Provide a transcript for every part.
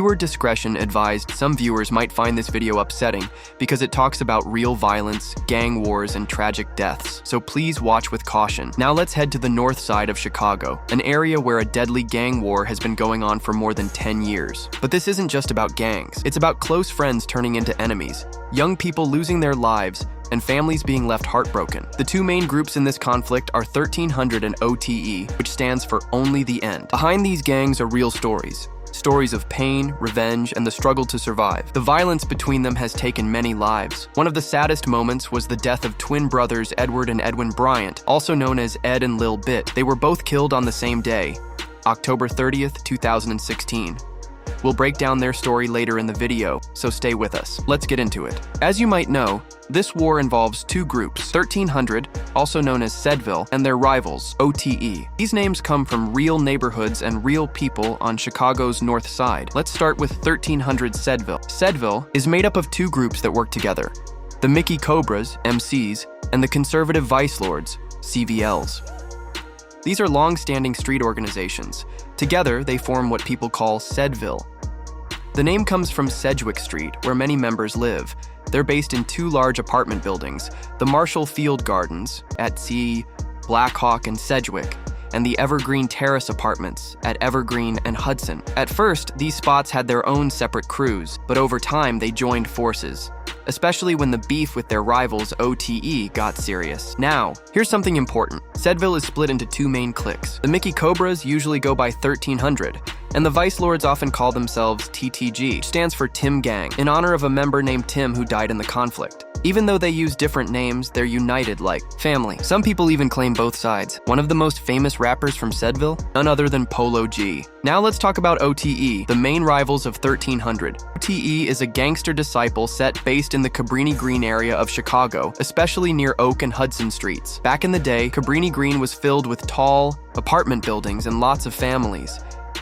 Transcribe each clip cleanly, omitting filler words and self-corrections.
Viewer discretion advised. Some viewers might find this video upsetting because it talks about real violence, gang wars, and tragic deaths, so please watch with caution. Now let's head to the north side of Chicago, an area where a deadly gang war has been going on for more than 10 years. But this isn't just about gangs. It's about close friends turning into enemies, young people losing their lives, and families being left heartbroken. The two main groups in this conflict are 1300 and OTE, which stands for Only the End. Behind these gangs are real stories. Stories of pain, revenge, and the struggle to survive. The violence between them has taken many lives. One of the saddest moments was the death of twin brothers Edward and Edwin Bryant, also known as Ed and Lil Bit. They were both killed on the same day, October 30th, 2016. We'll break down their story later in the video, so stay with us. Let's get into it. As you might know, this war involves two groups, 1300, also known as Sedville, and their rivals, OTE. These names come from real neighborhoods and real people on Chicago's north side. Let's start with 1300 Sedville. Sedville is made up of two groups that work together: the Mickey Cobras, MCs, and the Conservative Vice Lords, CVLs. These are long-standing street organizations. Together, they form what people call Sedville. The name comes from Sedgwick Street, where many members live. They're based in two large apartment buildings, the Marshall Field Gardens at C, Blackhawk and Sedgwick, and the Evergreen Terrace Apartments at Evergreen and Hudson. At first, these spots had their own separate crews, but over time they joined forces, especially when the beef with their rivals OTE got serious. Now, here's something important. Sedville is split into two main cliques. The Mickey Cobras usually go by 1300, and the Vice Lords often call themselves TTG, which stands for Tim Gang, in honor of a member named Tim who died in the conflict. Even though they use different names, they're united like family. Some people even claim both sides. One of the most famous rappers from Sedville? None other than Polo G. Now let's talk about OTE, the main rivals of 1300. OTE is a gangster disciple set based in the Cabrini Green area of Chicago, especially near Oak and Hudson Streets. Back in the day, Cabrini Green was filled with tall apartment buildings and lots of families.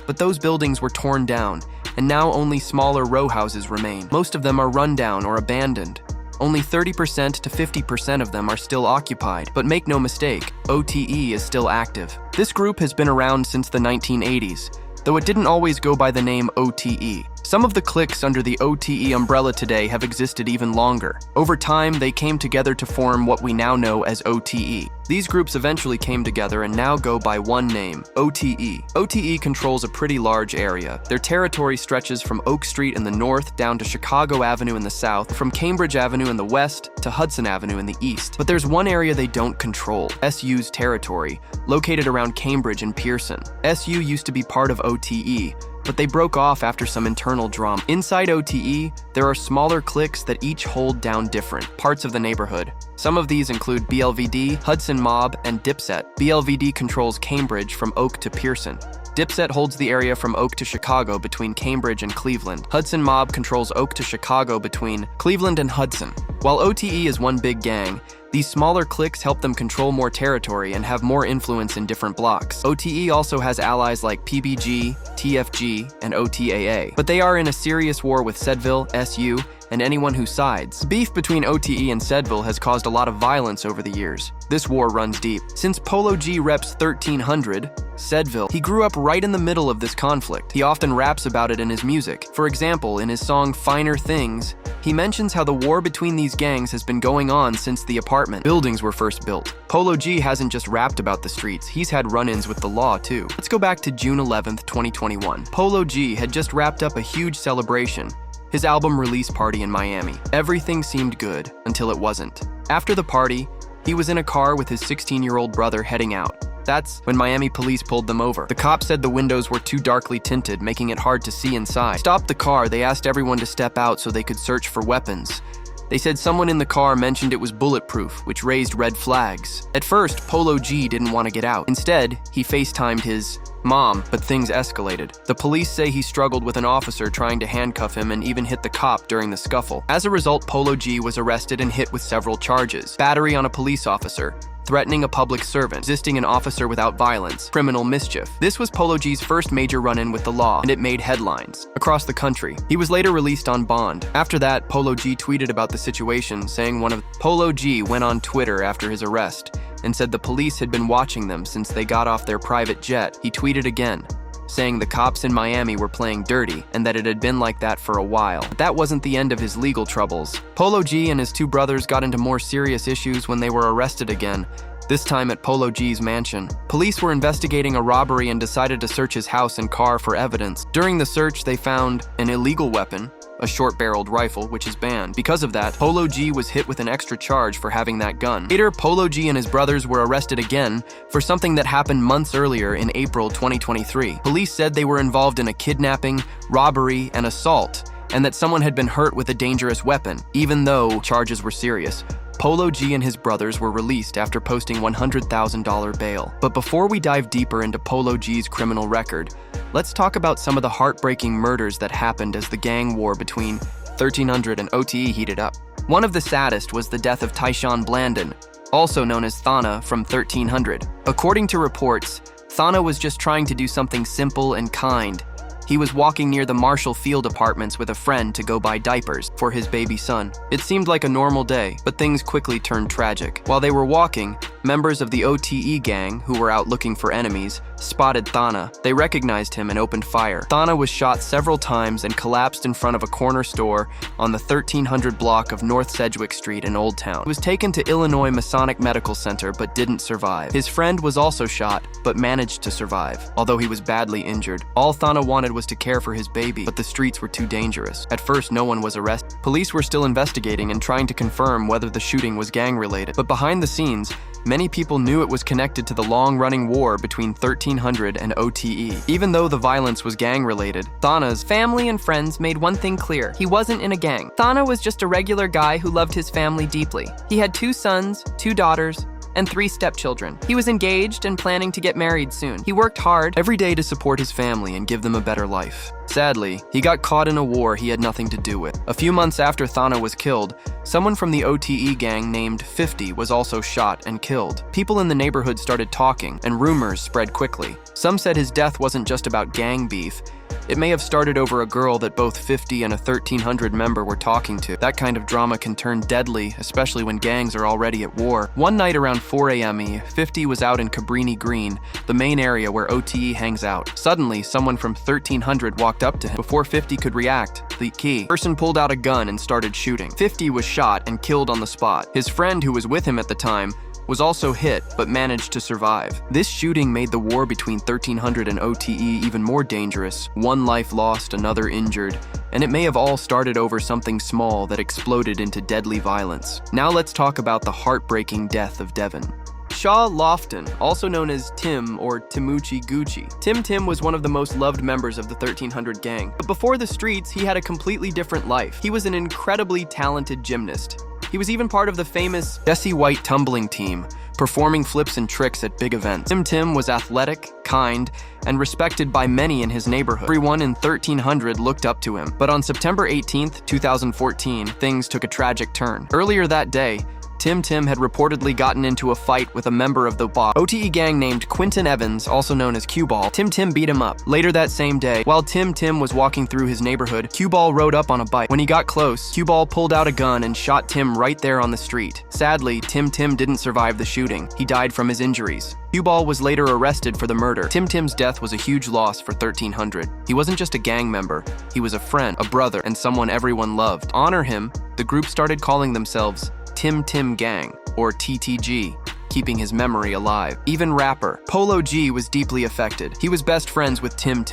But those buildings were torn down, and now only smaller row houses remain. Most of them are run down or abandoned. Only 30% to 50% of them are still occupied, but make no mistake, OTE is still active. This group has been around since the 1980s, though it didn't always go by the name OTE. Some of the cliques under the OTE umbrella today have existed even longer. Over time, they came together to form what we now know as OTE. These groups eventually came together and now go by one name, OTE. OTE controls a pretty large area. Their territory stretches from Oak Street in the north down to Chicago Avenue in the south, from Cambridge Avenue in the west to Hudson Avenue in the east. But there's one area they don't control, SU's territory, located around Cambridge and Pearson. SU used to be part of OTE, but they broke off after some internal drama. Inside OTE, there are smaller cliques that each hold down different parts of the neighborhood. Some of these include BLVD, Hudson Mob, and Dipset. BLVD controls Cambridge from Oak to Pearson. Dipset holds the area from Oak to Chicago between Cambridge and Cleveland. Hudson Mob controls Oak to Chicago between Cleveland and Hudson. While OTE is one big gang, these smaller cliques help them control more territory and have more influence in different blocks. OTE also has allies like PBG, TFG, and OTAA, but they are in a serious war with Sedville, SU, and anyone who sides. Beef between OTE and Sedville has caused a lot of violence over the years. This war runs deep. Since Polo G reps 1300, Sedville, he grew up right in the middle of this conflict. He often raps about it in his music. For example, in his song Finer Things, he mentions how the war between these gangs has been going on since the apartment buildings were first built. Polo G hasn't just rapped about the streets, he's had run-ins with the law too. Let's go back to June 11th, 2021. Polo G had just wrapped up a huge celebration, his album release party in Miami. Everything seemed good until it wasn't. After the party, he was in a car with his 16-year-old brother heading out. That's when Miami police pulled them over. The cops said the windows were too darkly tinted, making it hard to see inside. Stopped the car, they asked everyone to step out so they could search for weapons. They said someone in the car mentioned it was bulletproof, which raised red flags. At first, Polo G didn't want to get out. Instead, he FaceTimed his mom, but things escalated. The police say he struggled with an officer trying to handcuff him and even hit the cop during the scuffle. As a result, Polo G was arrested and hit with several charges: battery on a police officer, threatening a public servant, resisting an officer without violence, criminal mischief. This was Polo G's first major run-in with the law, and it made headlines across the country. He was later released on bond. After that, Polo G tweeted about the situation, saying Polo G went on Twitter after his arrest and said the police had been watching them since they got off their private jet. He tweeted again, saying the cops in Miami were playing dirty and that it had been like that for a while. But that wasn't the end of his legal troubles. Polo G and his two brothers got into more serious issues when they were arrested again, this time at Polo G's mansion. Police were investigating a robbery and decided to search his house and car for evidence. During the search, they found an illegal weapon, a short-barreled rifle, which is banned. Because of that, Polo G was hit with an extra charge for having that gun. Later, Polo G and his brothers were arrested again for something that happened months earlier in April 2023. Police said they were involved in a kidnapping, robbery, and assault, and that someone had been hurt with a dangerous weapon, even though charges were serious. Polo G and his brothers were released after posting $100,000 bail. But before we dive deeper into Polo G's criminal record, let's talk about some of the heartbreaking murders that happened as the gang war between 1300 and OTE heated up. One of the saddest was the death of Tyshawn Blandon, also known as Thana, from 1300. According to reports, Thana was just trying to do something simple and kind. He was walking near the Marshall Field Apartments with a friend to go buy diapers for his baby son. It seemed like a normal day, but things quickly turned tragic. While they were walking, members of the OTE gang, who were out looking for enemies, spotted Thana. They recognized him and opened fire. Thana was shot several times and collapsed in front of a corner store on the 1300 block of North Sedgwick Street in Old Town. He was taken to Illinois Masonic Medical Center but didn't survive. His friend was also shot but managed to survive, although he was badly injured. All Thana wanted was to care for his baby, but the streets were too dangerous. At first, no one was arrested. Police were still investigating and trying to confirm whether the shooting was gang-related. But behind the scenes, many people knew it was connected to the long-running war between 1300 and OTE. Even though the violence was gang-related, Thana's family and friends made one thing clear: he wasn't in a gang. Thana was just a regular guy who loved his family deeply. He had 2 sons, 2 daughters, and 3 stepchildren. He was engaged and planning to get married soon. He worked hard every day to support his family and give them a better life. Sadly, he got caught in a war he had nothing to do with. A few months after Thana was killed, someone from the OTE gang named 50 was also shot and killed. People in the neighborhood started talking, and rumors spread quickly. Some said his death wasn't just about gang beef. It may have started over a girl that both 50 and a 1300 member were talking to. That kind of drama can turn deadly, especially when gangs are already at war. One night around 4 a.m., 50 was out in Cabrini Green, the main area where OTE hangs out. Suddenly, someone from 1300 walked up to him. Before 50 could react, the person pulled out a gun and started shooting. 50 was shot and killed on the spot. His friend, who was with him at the time, was also hit, but managed to survive. This shooting made the war between 1300 and OTE even more dangerous. One life lost, another injured, and it may have all started over something small that exploded into deadly violence. Now let's talk about the heartbreaking death of Devin. Shaw Lofton, also known as Tim or Timuchi Gucci. Tim was one of the most loved members of the 1300 gang. But before the streets, he had a completely different life. He was an incredibly talented gymnast. He was even part of the famous Jesse White tumbling team, performing flips and tricks at big events. Tim was athletic, kind, and respected by many in his neighborhood. Everyone in 1300 looked up to him. But on September 18th, 2014, things took a tragic turn. Earlier that day, Tim had reportedly gotten into a fight with a member of the OTE gang named Quinton Evans, also known as Q-Ball. Tim beat him up. Later that same day, while Tim was walking through his neighborhood, Q-Ball rode up on a bike. When he got close, Q-Ball pulled out a gun and shot Tim right there on the street. Sadly, Tim didn't survive the shooting. He died from his injuries. Q-Ball was later arrested for the murder. Tim's death was a huge loss for 1300. He wasn't just a gang member. He was a friend, a brother, and someone everyone loved. To honor him, the group started calling themselves Tim Gang, or TTG, keeping his memory alive. Even rapper Polo G was deeply affected. He was best friends with Tim.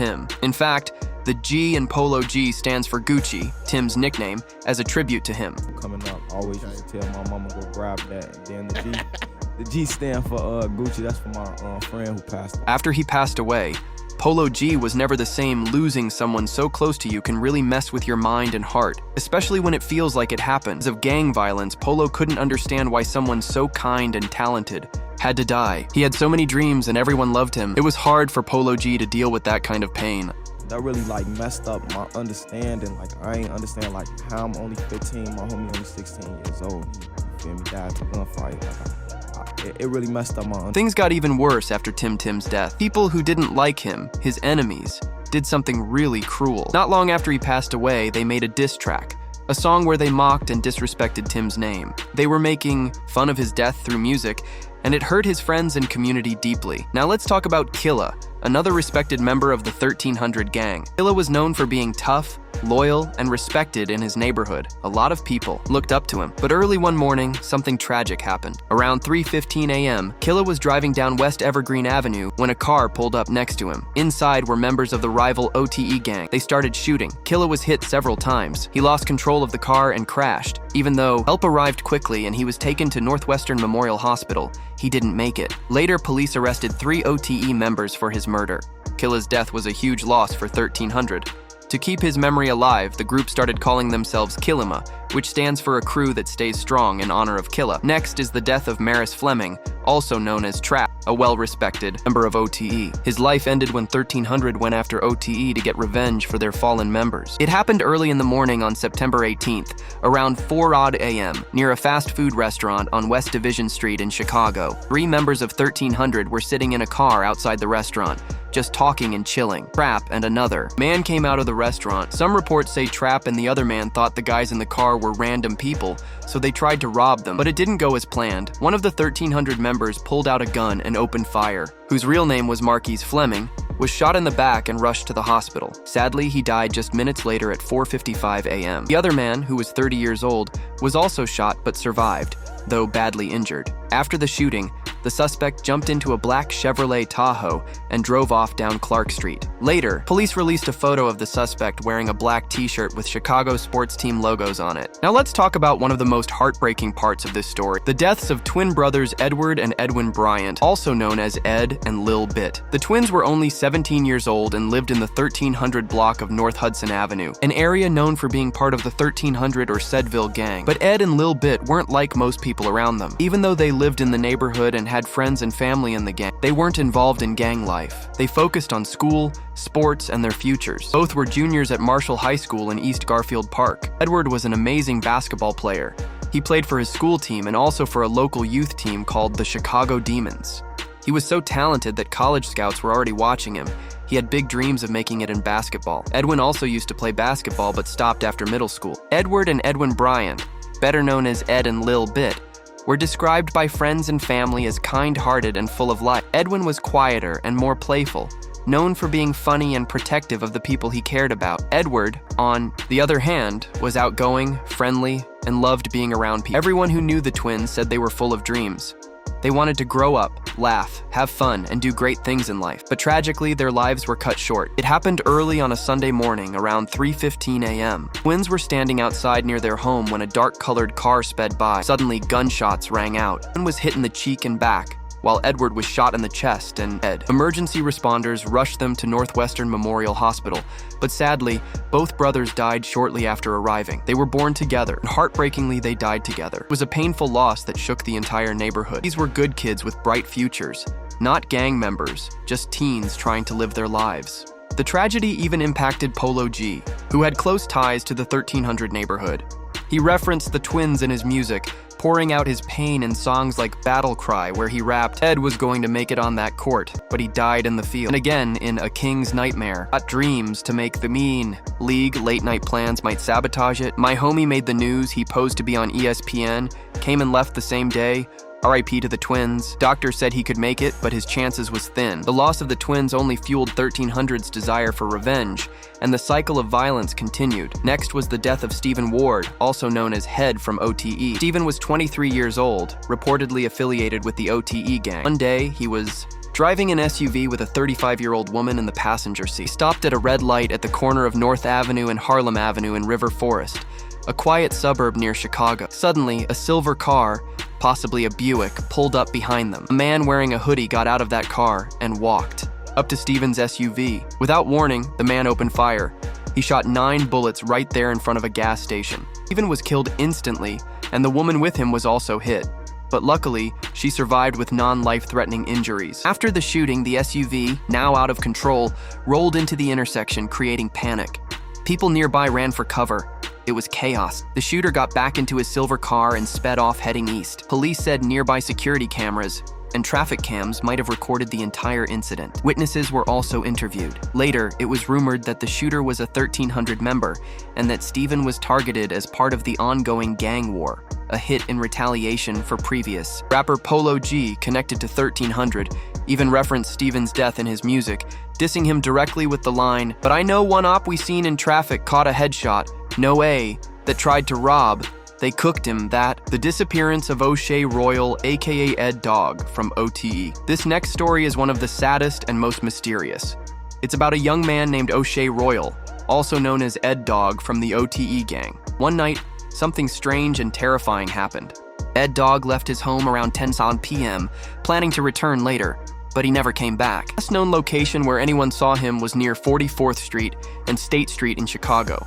In fact, the G in Polo G stands for Gucci, Tim's nickname, as a tribute to him. Coming up, always used to tell my mama go grab that, and then the G stand for Gucci. That's for my friend who passed away. After he passed away, Polo G was never the same. Losing someone so close to you can really mess with your mind and heart, especially when it feels like it happened. Because of gang violence, Polo couldn't understand why someone so kind and talented had to die. He had so many dreams and everyone loved him. It was hard for Polo G to deal with that kind of pain. That really messed up my understanding. I ain't understand how I'm only 15, my homie only 16 years old. You feel me? Died to gunfight. It really messed up my understanding. Things got even worse after Tim's death. People who didn't like him, his enemies, did something really cruel. Not long after he passed away, they made a diss track, a song where they mocked and disrespected Tim's name. They were making fun of his death through music, and it hurt his friends and community deeply. Now let's talk about Killa, another respected member of the 1300 gang. Killa was known for being tough, loyal, and respected in his neighborhood. A lot of people looked up to him. But early one morning, something tragic happened. Around 3:15 a.m., Killa was driving down West Evergreen Avenue when a car pulled up next to him. Inside were members of the rival OTE gang. They started shooting. Killa was hit several times. He lost control of the car and crashed. Even though help arrived quickly and he was taken to Northwestern Memorial Hospital, he didn't make it. Later, police arrested 3 OTE members for his murder. Killa's death was a huge loss for 1300. To keep his memory alive, the group started calling themselves Killima, which stands for a crew that stays strong in honor of Killa. Next is the death of Maris Fleming, also known as Trap, a well-respected member of OTE. His life ended when 1300 went after OTE to get revenge for their fallen members. It happened early in the morning on September 18th, around 4 a.m., near a fast food restaurant on West Division Street in Chicago. 3 members of 1300 were sitting in a car outside the restaurant, just talking and chilling. Trap and another man came out of the restaurant. Some reports say Trap and the other man thought the guys in the car were random people, so they tried to rob them, but it didn't go as planned. One of the 1300 members pulled out a gun and opened fire, whose real name was Marquise Fleming, was shot in the back and rushed to the hospital. Sadly, he died just minutes later at 4:55 a.m. The other man, who was 30 years old, was also shot but survived, though badly injured. After the shooting, the suspect jumped into a black Chevrolet Tahoe and drove off down Clark Street. Later, police released a photo of the suspect wearing a black t-shirt with Chicago sports team logos on it. Now let's talk about one of the most heartbreaking parts of this story: the deaths of twin brothers Edward and Edwin Bryant, also known as Ed and Lil Bit. The twins were only 17 years old and lived in the 1300 block of North Hudson Avenue, an area known for being part of the 1300 or Sedville gang. But Ed and Lil Bit weren't like most people around them. Even though they lived in the neighborhood and had friends and family in the gang, they weren't involved in gang life. They focused on school, sports, and their futures. Both were juniors at Marshall High School in East Garfield Park. Edward was an amazing basketball player. He played for his school team and also for a local youth team called the Chicago Demons. He was so talented that college scouts were already watching him. He had big dreams of making it in basketball. Edwin also used to play basketball but stopped after middle school. Edward and Edwin Bryant, better known as Ed and Lil Bit, were described by friends and family as kind-hearted and full of life. Edwin was quieter and more playful, known for being funny and protective of the people he cared about. Edward, on the other hand, was outgoing, friendly, and loved being around people. Everyone who knew the twins said they were full of dreams. They wanted to grow up, laugh, have fun, and do great things in life. But tragically, their lives were cut short. It happened early on a Sunday morning around 3:15 a.m. Twins were standing outside near their home when a dark-colored car sped by. Suddenly, gunshots rang out. One was hit in the cheek and back, while Edward was shot in the chest and head. Emergency responders rushed them to Northwestern Memorial Hospital, but sadly, both brothers died shortly after arriving. They were born together, and heartbreakingly, they died together. It was a painful loss that shook the entire neighborhood. These were good kids with bright futures, not gang members, just teens trying to live their lives. The tragedy even impacted Polo G, who had close ties to the 1300 neighborhood. He referenced the twins in his music, pouring out his pain in songs like Battle Cry, where he rapped, "Ed was going to make it on that court, but he died in the field." And again, in A King's Nightmare, "Got dreams to make the mean league, late night plans might sabotage it. My homie made the news, he posed to be on ESPN, came and left the same day. RIP to the twins. Doctor said he could make it, but his chances was thin." The loss of the twins only fueled 1300's desire for revenge, and the cycle of violence continued. Next was the death of Stephen Ward, also known as Head from OTE. Stephen was 23 years old, reportedly affiliated with the OTE gang. One day, he was driving an SUV with a 35-year-old woman in the passenger seat. He stopped at a red light at the corner of North Avenue and Harlem Avenue in River Forest, a quiet suburb near Chicago. Suddenly, a silver car, possibly a Buick, pulled up behind them. A man wearing a hoodie got out of that car and walked up to Stephen's SUV. Without warning, the man opened fire. He shot 9 bullets right there in front of a gas station. Stephen was killed instantly, and the woman with him was also hit. But luckily, she survived with non-life-threatening injuries. After the shooting, the SUV, now out of control, rolled into the intersection, creating panic. People nearby ran for cover. It was chaos. The shooter got back into his silver car and sped off heading east. Police said nearby security cameras and traffic cams might have recorded the entire incident. Witnesses were also interviewed. Later, it was rumored that the shooter was a 1300 member and that Stephen was targeted as part of the ongoing gang war, a hit in retaliation for previous. Rapper Polo G, connected to 1300, even referenced Stephen's death in his music, dissing him directly with the line, "But I know one op we seen in traffic caught a headshot, no A, that tried to rob. They cooked him that." The disappearance of O'Shea Royal, aka Ed Dog, from OTE. This next story is one of the saddest and most mysterious. It's about a young man named O'Shea Royal, also known as Ed Dog, from the OTE gang. One night, something strange and terrifying happened. Ed Dog left his home around 10 p.m., planning to return later, but he never came back. The best known location where anyone saw him was near 44th Street and State Street in Chicago.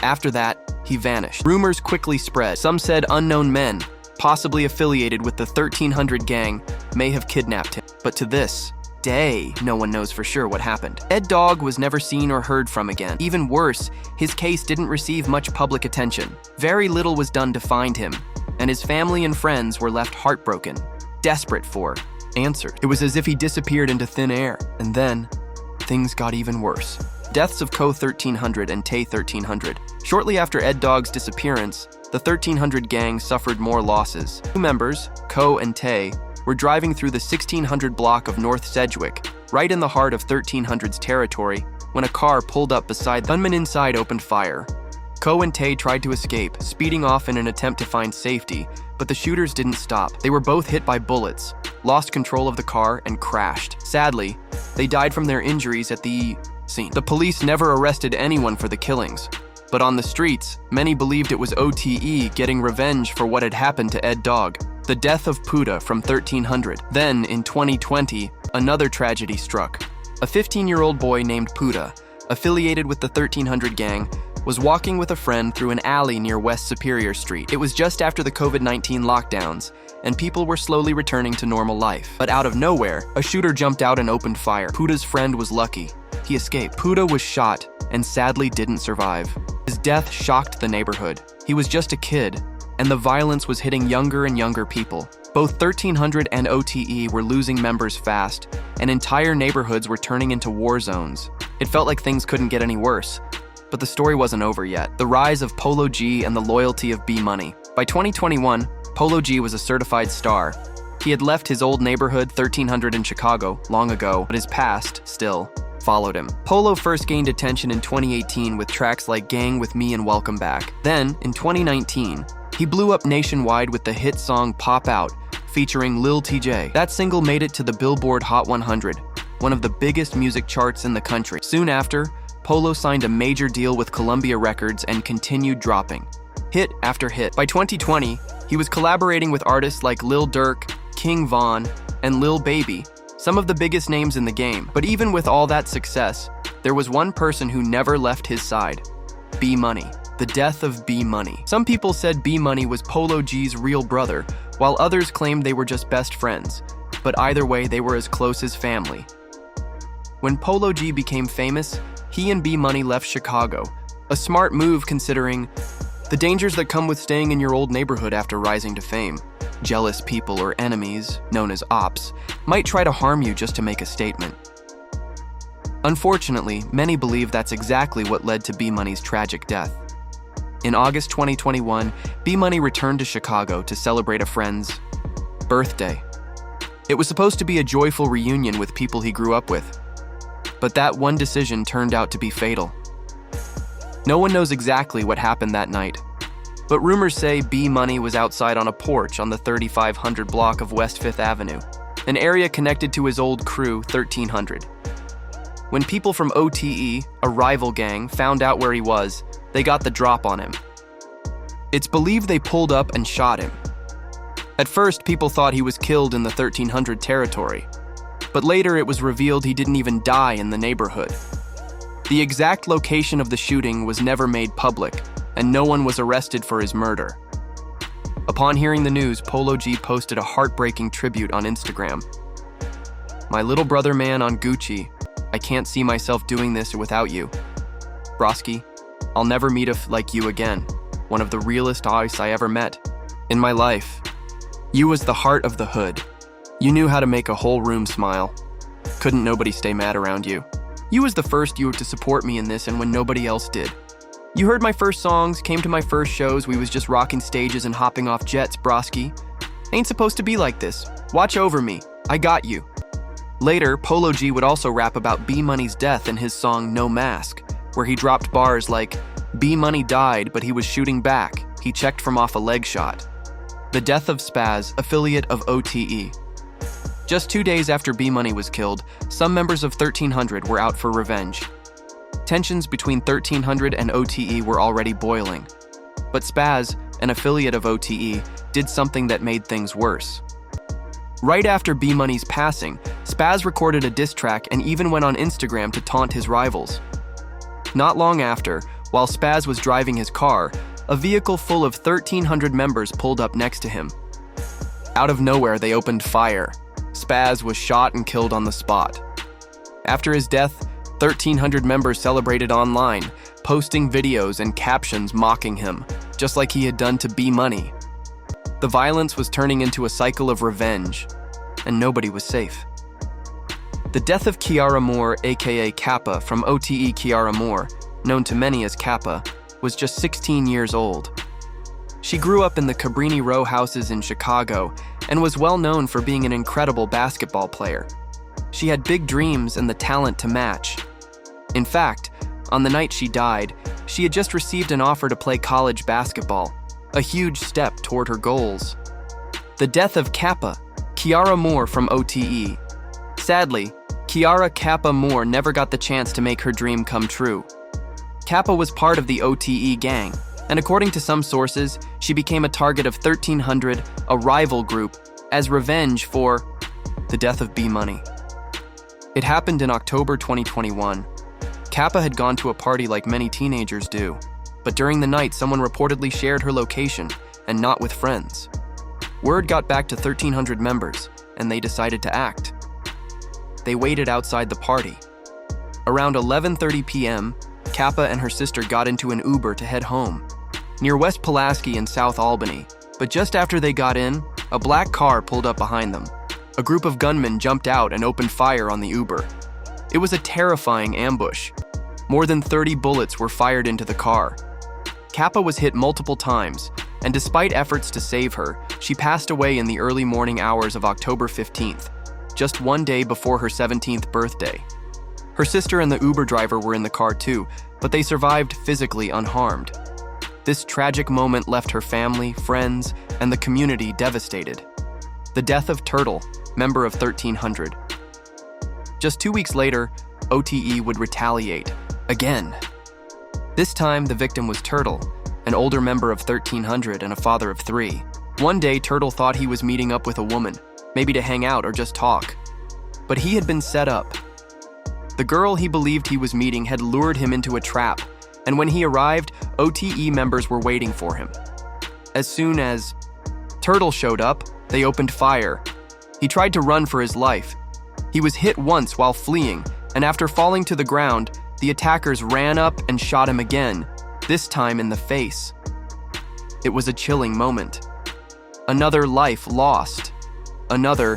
After that, he vanished. Rumors quickly spread. Some said unknown men, possibly affiliated with the 1300 gang, may have kidnapped him. But to this day, no one knows for sure what happened. Ed Dog was never seen or heard from again. Even worse, his case didn't receive much public attention. Very little was done to find him, and his family and friends were left heartbroken, desperate for answers. It was as if he disappeared into thin air, and then things got even worse. Deaths of Co 1300 and Tay 1300. Shortly after Ed Dog's disappearance, the 1300 gang suffered more losses. Two members, Co and Tay, were driving through the 1600 block of North Sedgwick, right in the heart of 1300's territory, when a car pulled up beside them. Gunmen inside opened fire. Co and Tay tried to escape, speeding off in an attempt to find safety, but the shooters didn't stop. They were both hit by bullets, lost control of the car, and crashed. Sadly, they died from their injuries at the scene. The police never arrested anyone for the killings, but on the streets, many believed it was OTE getting revenge for what had happened to Ed Dog. The death of Puda from 1300. Then, in 2020, another tragedy struck. A 15-year-old boy named Puda, affiliated with the 1300 gang, was walking with a friend through an alley near West Superior Street. It was just after the COVID-19 lockdowns, and people were slowly returning to normal life. But out of nowhere, a shooter jumped out and opened fire. Puda's friend was lucky. He escaped. Puda was shot and sadly didn't survive. His death shocked the neighborhood. He was just a kid, and the violence was hitting younger and younger people. Both 1300 and OTE were losing members fast, and entire neighborhoods were turning into war zones. It felt like things couldn't get any worse. But the story wasn't over yet. The rise of Polo G and the loyalty of B Money. By 2021, Polo G was a certified star. He had left his old neighborhood, 1300 in Chicago, long ago, but his past, still, followed him. Polo first gained attention in 2018 with tracks like Gang With Me and Welcome Back. Then, in 2019, he blew up nationwide with the hit song Pop Out, featuring Lil TJ. That single made it to the Billboard Hot 100, one of the biggest music charts in the country. Soon after, Polo signed a major deal with Columbia Records and continued dropping hit after hit. By 2020, he was collaborating with artists like Lil Durk, King Von, and Lil Baby, some of the biggest names in the game. But even with all that success, there was one person who never left his side: B Money. The death of B Money. Some people said B Money was Polo G's real brother, while others claimed they were just best friends. But either way, they were as close as family. When Polo G became famous, he and B Money left Chicago, a smart move considering the dangers that come with staying in your old neighborhood after rising to fame. Jealous people or enemies, known as ops, might try to harm you just to make a statement. Unfortunately, many believe that's exactly what led to B Money's tragic death. In August 2021, B Money returned to Chicago to celebrate a friend's birthday. It was supposed to be a joyful reunion with people he grew up with, but that one decision turned out to be fatal. No one knows exactly what happened that night, but rumors say B Money was outside on a porch on the 3500 block of West 5th Avenue, an area connected to his old crew, 1300. When people from OTE, a rival gang, found out where he was, they got the drop on him. It's believed they pulled up and shot him. At first, people thought he was killed in the 1300 territory, but later it was revealed he didn't even die in the neighborhood. The exact location of the shooting was never made public, and no one was arrested for his murder. Upon hearing the news, Polo G posted a heartbreaking tribute on Instagram. "My little brother man on Gucci, I can't see myself doing this without you. Broski, I'll never meet like you again. One of the realest ice I ever met in my life. You was the heart of the hood. You knew how to make a whole room smile. Couldn't nobody stay mad around you. You was the first you to support me in this and when nobody else did. You heard my first songs, came to my first shows, we was just rocking stages and hopping off jets, broski. Ain't supposed to be like this. Watch over me. I got you. Later, Polo G would also rap about B Money's death in his song No Mask, where he dropped bars like, B Money died, but he was shooting back. He checked from off a leg shot. The death of Spaz, affiliate of OTE. Just 2 days after B Money was killed, some members of 1300 were out for revenge. Tensions between 1300 and OTE were already boiling. But Spaz, an affiliate of OTE, did something that made things worse. Right after B Money's passing, Spaz recorded a diss track and even went on Instagram to taunt his rivals. Not long after, while Spaz was driving his car, a vehicle full of 1300 members pulled up next to him. Out of nowhere, they opened fire. Spaz was shot and killed on the spot. After his death, 1300 members celebrated online, posting videos and captions mocking him, just like he had done to B Money. The violence was turning into a cycle of revenge, and nobody was safe. The death of Kiara Moore, aka Kappa, from OTE Kiara Moore, known to many as Kappa, was just 16 years old. She grew up in the Cabrini row houses in Chicago and was well known for being an incredible basketball player. She had big dreams and the talent to match. In fact, on the night she died, she had just received an offer to play college basketball, a huge step toward her goals. The death of Kappa, Kiara Moore from OTE. Sadly, Kiara Kappa Moore never got the chance to make her dream come true. Kappa was part of the OTE gang, and according to some sources, she became a target of 1300, a rival group, as revenge for the death of B Money. It happened in October 2021. Kappa had gone to a party like many teenagers do, but during the night someone reportedly shared her location, and not with friends. Word got back to 1300 members, and they decided to act. They waited outside the party. Around 11:30 p.m., Kappa and her sister got into an Uber to head home, near West Pulaski in South Albany, but just after they got in, a black car pulled up behind them. A group of gunmen jumped out and opened fire on the Uber. It was a terrifying ambush. More than 30 bullets were fired into the car. Kappa was hit multiple times, and despite efforts to save her, she passed away in the early morning hours of October 15th, just 1 day before her 17th birthday. Her sister and the Uber driver were in the car too, but they survived physically unharmed. This tragic moment left her family, friends, and the community devastated. The death of Turtle, member of 1300. Just 2 weeks later, OTE would retaliate, again. This time, the victim was Turtle, an older member of 1300 and a father of 3. One day, Turtle thought he was meeting up with a woman, maybe to hang out or just talk. But he had been set up. The girl he believed he was meeting had lured him into a trap, and when he arrived, OTE members were waiting for him. As soon as Turtle showed up, they opened fire. He tried to run for his life. He was hit once while fleeing, and after falling to the ground, the attackers ran up and shot him again, this time in the face. It was a chilling moment. Another life lost. Another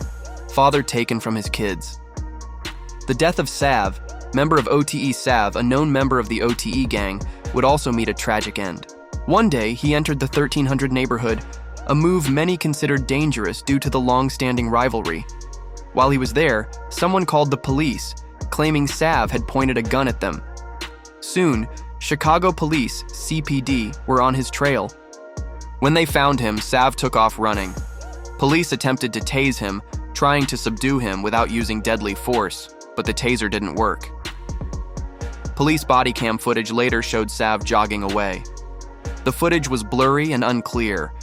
father taken from his kids. The death of Sav, member of OTE Sav, a known member of the OTE gang, would also meet a tragic end. One day, he entered the 1300 neighborhood, a move many considered dangerous due to the long-standing rivalry. While he was there, someone called the police, claiming Sav had pointed a gun at them. Soon, Chicago police, CPD, were on his trail. When they found him, Sav took off running. Police attempted to tase him, trying to subdue him without using deadly force, but the taser didn't work. Police body cam footage later showed Sav jogging away. The footage was blurry and unclear,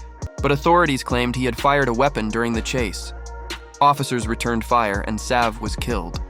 but authorities claimed he had fired a weapon during the chase. Officers returned fire and Sav was killed.